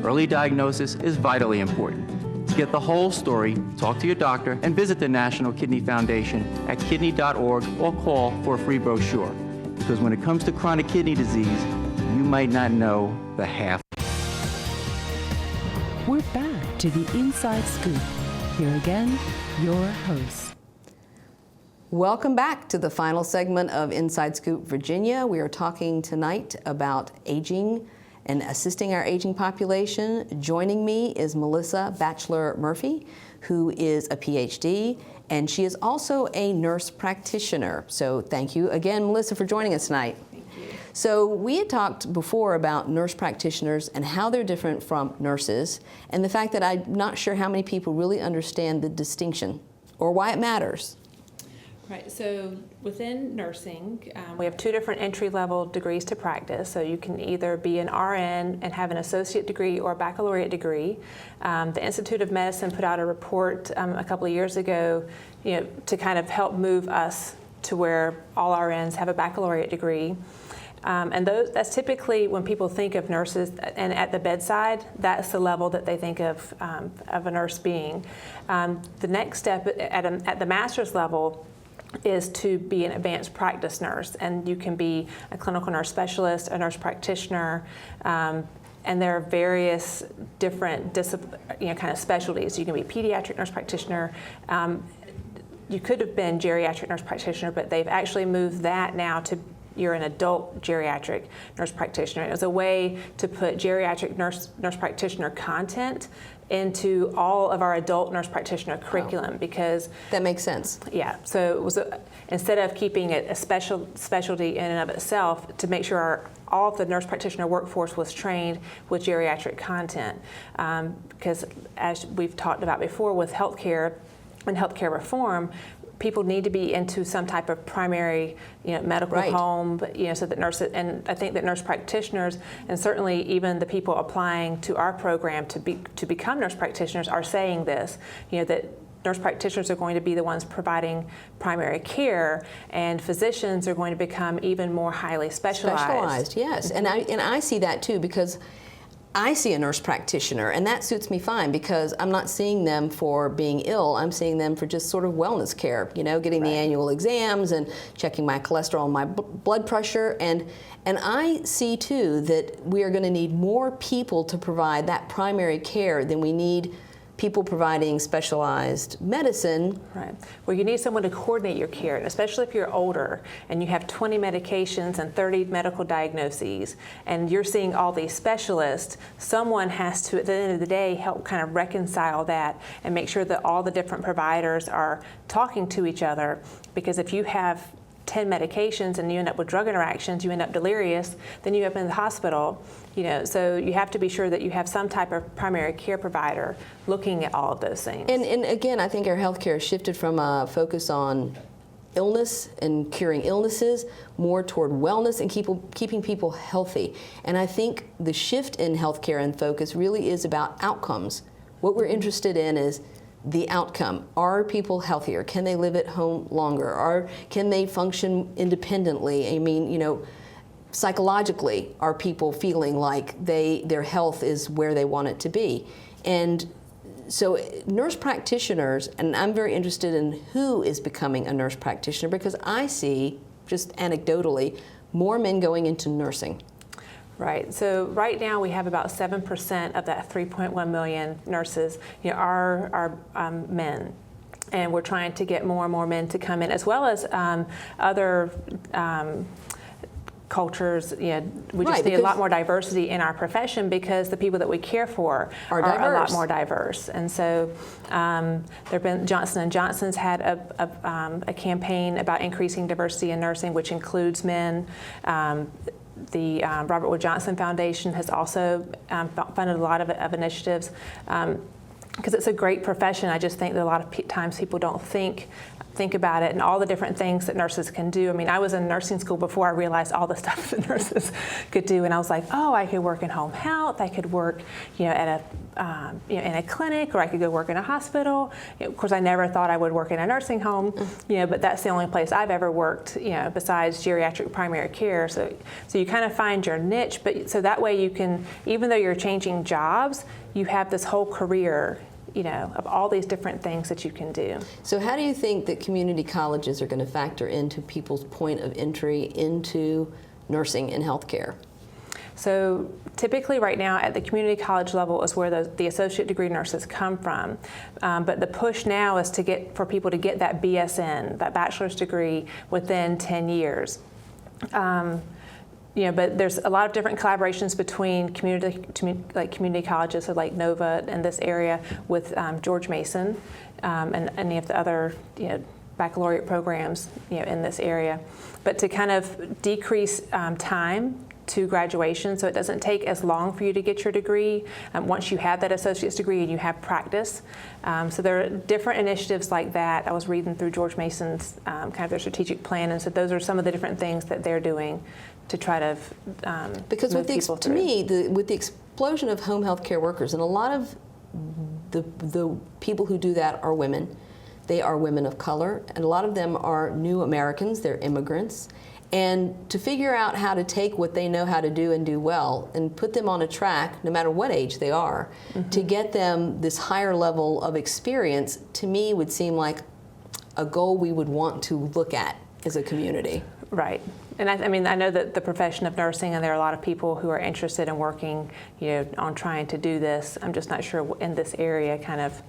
Early diagnosis is vitally important. To get the whole story, talk to your doctor and visit the National Kidney Foundation at kidney.org or call for a free brochure. Because when it comes to chronic kidney disease, you might not know the half. We're back to the Inside Scoop. Here again, your host. Welcome back to the final segment of Inside Scoop Virginia. We are talking tonight about aging and assisting our aging population. Joining me is Melissa Batchelor-Murphy, who is a PhD, and she is also a nurse practitioner. So thank you again, Melissa, for joining us tonight. So we had talked before about nurse practitioners and how they're different from nurses, and the fact that I'm not sure how many people really understand the distinction or why it matters. Right, so within nursing, we have 2 different entry-level degrees to practice. So you can either be an RN and have an associate degree or a baccalaureate degree. The Institute of Medicine put out a report a couple of years ago, you know, to kind of help move us to where all RNs have a baccalaureate degree. And that's typically when people think of nurses and at the bedside, that's the level that they think of a nurse being. The next step at the master's level is to be an advanced practice nurse, and you can be a clinical nurse specialist, a nurse practitioner, and there are various different kind of specialties. You can be a pediatric nurse practitioner. You could have been geriatric nurse practitioner, but they've actually moved that now to you're an adult geriatric nurse practitioner. It was a way to put geriatric nurse practitioner content into all of our adult nurse practitioner curriculum, because that makes sense. Yeah, so it was instead of keeping it a specialty in and of itself, to make sure all of the nurse practitioner workforce was trained with geriatric content, because as we've talked about before with healthcare and healthcare reform, people need to be into some type of primary, medical home, so that nurses, and I think that nurse practitioners, and certainly even the people applying to our program to become nurse practitioners, are saying this, that nurse practitioners are going to be the ones providing primary care, and physicians are going to become even more highly specialized. Specialized, yes, and I see that too, because I see a nurse practitioner, and that suits me fine, because I'm not seeing them for being ill. I'm seeing them for just sort of wellness care, getting the annual exams and checking my cholesterol and my blood pressure. And I see too that we are going to need more people to provide that primary care than we need people providing specialized medicine. Right. Well, you need someone to coordinate your care, and especially if you're older and you have 20 medications and 30 medical diagnoses, and you're seeing all these specialists, someone has to, at the end of the day, help kind of reconcile that and make sure that all the different providers are talking to each other. Because if you have 10 medications and you end up with drug interactions, you end up delirious, then you end up in the hospital. So you have to be sure that you have some type of primary care provider looking at all of those things. And again, I think our healthcare has shifted from a focus on illness and curing illnesses more toward wellness and keeping people healthy. And I think the shift in healthcare and focus really is about outcomes. What we're interested in is the outcome. Are people healthier? Can they live at home longer? Can they function independently? I mean, psychologically, are people feeling like their health is where they want it to be? And so nurse practitioners, and I'm very interested in who is becoming a nurse practitioner, because I see, just anecdotally, more men going into nursing. Right. So right now we have about 7% of that 3.1 million nurses, are men, and we're trying to get more and more men to come in, as well as other cultures. We just need a lot more diversity in our profession, because the people that we care for are a lot more diverse. And so there have been Johnson & Johnson's had a campaign about increasing diversity in nursing, which includes men. The Robert Wood Johnson Foundation has also funded a lot of initiatives, because it's a great profession. I just think that a lot of times people don't think about it and all the different things that nurses can do. I mean, I was in nursing school before I realized all the stuff that nurses could do, and I was like, oh, I could work in home health, I could work, at in a clinic, or I could go work in a hospital. Of course, I never thought I would work in a nursing home, but that's the only place I've ever worked, besides geriatric primary care. So you kind of find your niche, but so that way you can, even though you're changing jobs, you have this whole career, of all these different things that you can do. So how do you think that community colleges are going to factor into people's point of entry into nursing and healthcare? So typically right now at the community college level is where the associate degree nurses come from. But the push now is for people to get that BSN, that bachelor's degree, within 10 years. But there's a lot of different collaborations between community colleges, so like Nova in this area, with George Mason and any of the other baccalaureate programs in this area. But to kind of decrease time to graduation, so it doesn't take as long for you to get your degree once you have that associate's degree and you have practice. So there are different initiatives like that. I was reading through George Mason's kind of their strategic plan, and so those are some of the different things that they're doing to try to because move people through. To me, with the explosion of home health care workers, and a lot of the people who do that are women. They are women of color, and a lot of them are new Americans. They're immigrants. And to figure out how to take what they know how to do and do well and put them on a track, no matter what age they are, to get them this higher level of experience, to me would seem like a goal we would want to look at as a community. Right. And I mean, I know that the profession of nursing, and there are a lot of people who are interested in working, on trying to do this. I'm just not sure in this area kind of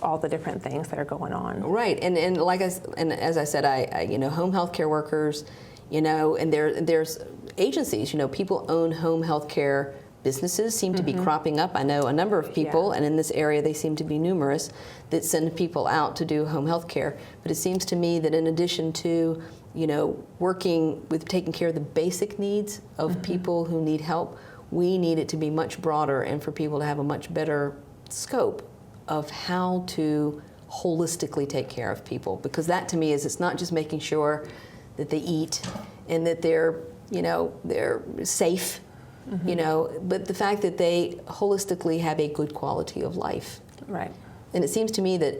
all the different things that are going on. Right, and as I said, home health care workers, you know, and there's agencies, you know, people own home health care businesses seem to be cropping up. I know a number of people, and in this area they seem to be numerous, that send people out to do home health care. But it seems to me that in addition to, you know, working with taking care of the basic needs of people who need help, we need it to be much broader and for people to have a much better scope of how to holistically take care of people. Because that to me is, it's not just making sure that they eat and that they're, you know, they're safe, you know, but the fact that they holistically have a good quality of life. Right. And it seems to me that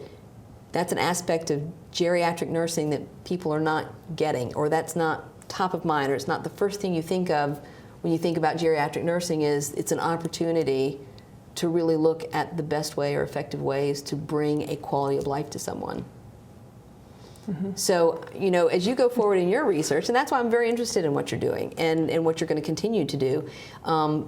that's an aspect of geriatric nursing that people are not getting, or that's not top of mind, or it's not the first thing you think of when you think about geriatric nursing. Is it's an opportunity to really look at the best way or effective ways to bring a quality of life to someone. So, you know, as you go forward in your research, and that's why I'm very interested in what you're doing and what you're going to continue to do,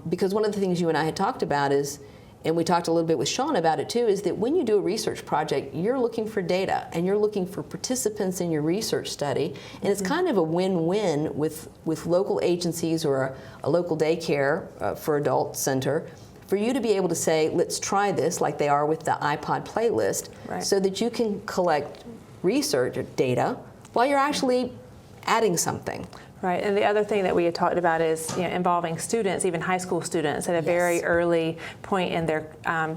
because one of the things you and I had talked about is, and we talked a little bit with Shauna about it too, is that when you do a research project, you're looking for data and you're looking for participants in your research study, and it's kind of a win-win with local agencies or a local daycare for adult center, for you to be able to say, let's try this, like they are with the iPod playlist, so that you can collect research data while you're actually adding something. Right, and the other thing that we had talked about is, you know, involving students, even high school students, at a very early point in their,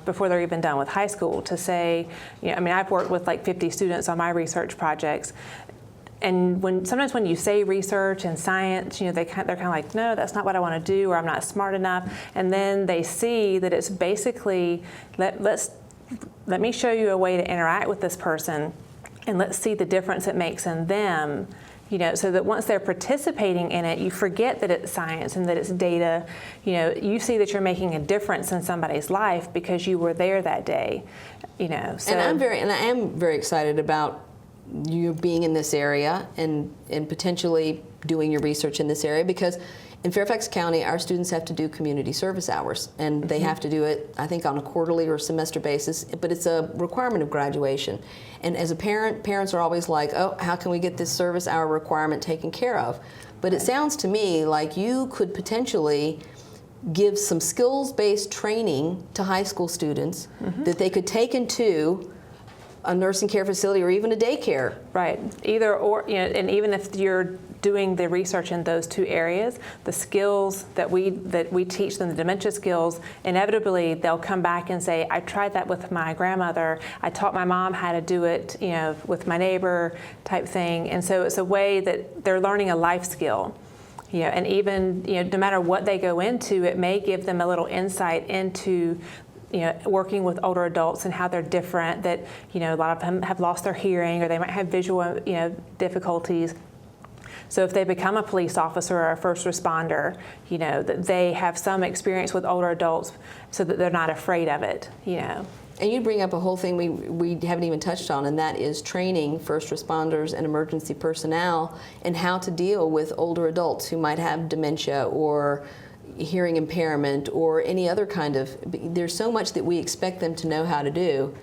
before they're even done with high school, to say, you know, I mean, I've worked with like 50 students on my research projects, and sometimes when you say research and science, you know, they're kind of like, no, that's not what I want to do, or I'm not smart enough, and then they see that it's basically, let me show you a way to interact with this person, and let's see the difference it makes in them. You know, so that once they're participating in it, you forget that it's science and that it's data. You know, you see that you're making a difference in somebody's life because you were there that day. You know, so. And I am very excited about you being in this area and potentially doing your research in this area, because in Fairfax County, our students have to do community service hours, and they have to do it, I think, on a quarterly or semester basis, but it's a requirement of graduation. And as a parent, parents are always like, oh, how can we get this service hour requirement taken care of? But it sounds to me like you could potentially give some skills-based training to high school students that they could take into a nursing care facility or even a daycare. Right, either or, you know, and even if you're doing the research in those two areas, the skills that we teach them, the dementia skills, inevitably they'll come back and say, I tried that with my grandmother, I taught my mom how to do it, you know, with my neighbor type thing. And so it's a way that they're learning a life skill. You know, and even, you know, no matter what they go into, it may give them a little insight into, you know, working with older adults and how they're different, that, you know, a lot of them have lost their hearing, or they might have visual, you know, difficulties. So if they become a police officer or a first responder, you know, that they have some experience with older adults so that they're not afraid of it, you know. And you bring up a whole thing we haven't even touched on, and that is training first responders and emergency personnel and how to deal with older adults who might have dementia or hearing impairment or any other kind of, there's so much that we expect them to know how to do.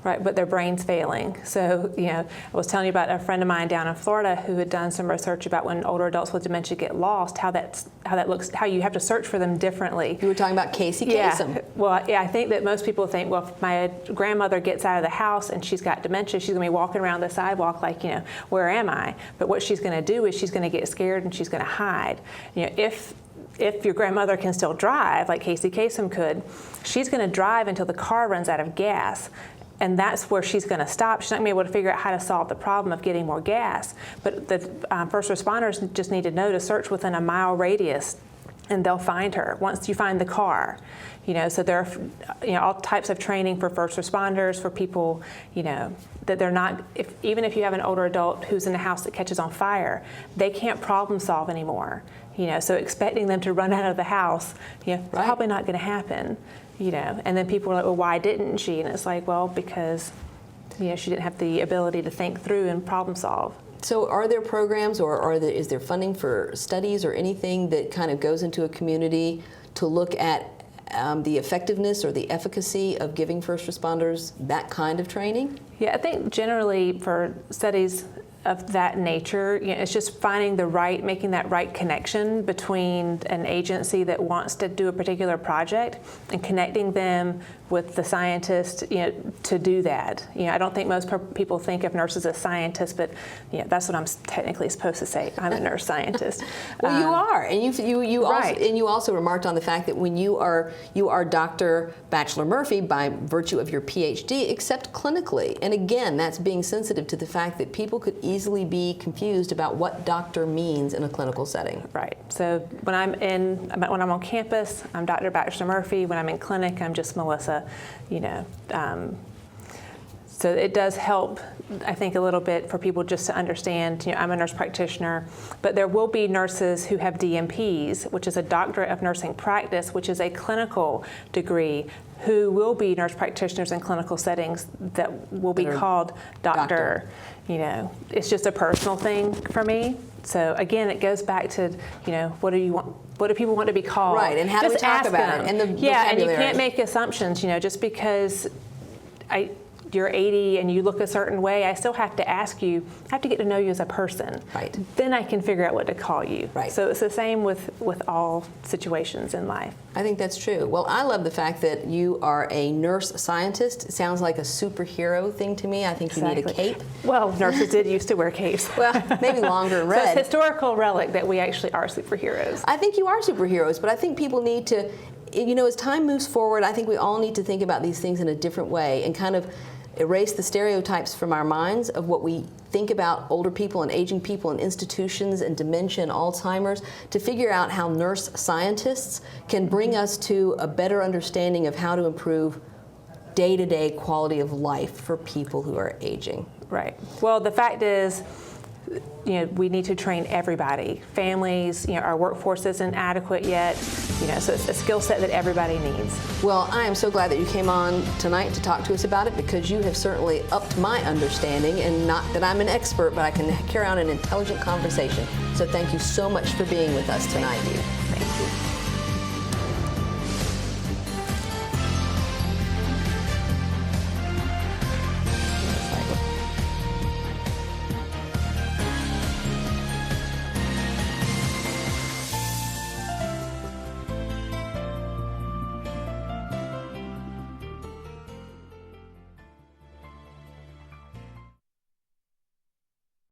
Right, but their brain's failing. So, you know, I was telling you about a friend of mine down in Florida who had done some research about when older adults with dementia get lost, how that looks, how you have to search for them differently. You were talking about Casey Kasem. Yeah, well, yeah, I think that most people think, well, if my grandmother gets out of the house and she's got dementia, she's going to be walking around the sidewalk like, you know, where am I? But what she's going to do is she's going to get scared and she's going to hide. You know, if your grandmother can still drive, like Casey Kasem could, she's going to drive until the car runs out of gas. And that's where she's going to stop. She's not going to be able to figure out how to solve the problem of getting more gas. But the first responders just need to know to search within a mile radius, and they'll find her once you find the car. You know, so there are, you know, all types of training for first responders, for people, you know, that they're not, even if you have an older adult who's in a house that catches on fire, they can't problem solve anymore. You know, so expecting them to run out of the house, you know, probably not going to happen. You know, and then people are like, well, why didn't she? And it's like, well, because, you know, she didn't have the ability to think through and problem solve. So are there programs or is there funding for studies or anything that kind of goes into a community to look at the effectiveness or the efficacy of giving first responders that kind of training? Yeah, I think generally for studies of that nature. You know, it's just making that right connection between an agency that wants to do a particular project and connecting them with the scientist, you know, to do that. You know, I don't think most people think of nurses as scientists, but you know, that's what I'm technically supposed to say. I'm a nurse scientist. Well, you are, and you right. also, and you also remarked on the fact that when you are Dr. Batchelor-Murphy by virtue of your PhD, except clinically. And again, that's being sensitive to the fact that people could easily be confused about what doctor means in a clinical setting. Right. So when I'm on campus, I'm Dr. Batchelor-Murphy. When I'm in clinic, I'm just Melissa. You know, so it does help, I think, a little bit for people just to understand. You know, I'm a nurse practitioner, but there will be nurses who have DNPs, which is a doctorate of nursing practice, which is a clinical degree, who will be nurse practitioners in clinical settings that will be called doctor. You know, it's just a personal thing for me. So again, it goes back to, you know, what do you want? What do people want to be called? Right, and how do we talk about it? And the vocabulary. And you can't make assumptions. You know, just because you're 80 and you look a certain way, I still have to ask you. I have to get to know you as a person. Right. Then I can figure out what to call you. Right. So it's the same with all situations in life. I think that's true. Well, I love the fact that you are a nurse scientist. It sounds like a superhero thing to me. I think you need a cape. Well, nurses did used to wear capes. Well, maybe longer and red. So it's a historical relic that we actually are superheroes. I think you are superheroes, but I think people need to, you know, as time moves forward, I think we all need to think about these things in a different way and kind of erase the stereotypes from our minds of what we think about older people and aging people in institutions and dementia and Alzheimer's, to figure out how nurse scientists can bring us to a better understanding of how to improve day-to-day quality of life for people who are aging. Right. Well, the fact is, you know, we need to train everybody. Families, you know, our workforce isn't adequate yet. You know, so it's a skill set that everybody needs. Well, I am so glad that you came on tonight to talk to us about it, because you have certainly upped my understanding, and not that I'm an expert, but I can carry on an intelligent conversation. So thank you so much for being with us tonight. Thank you.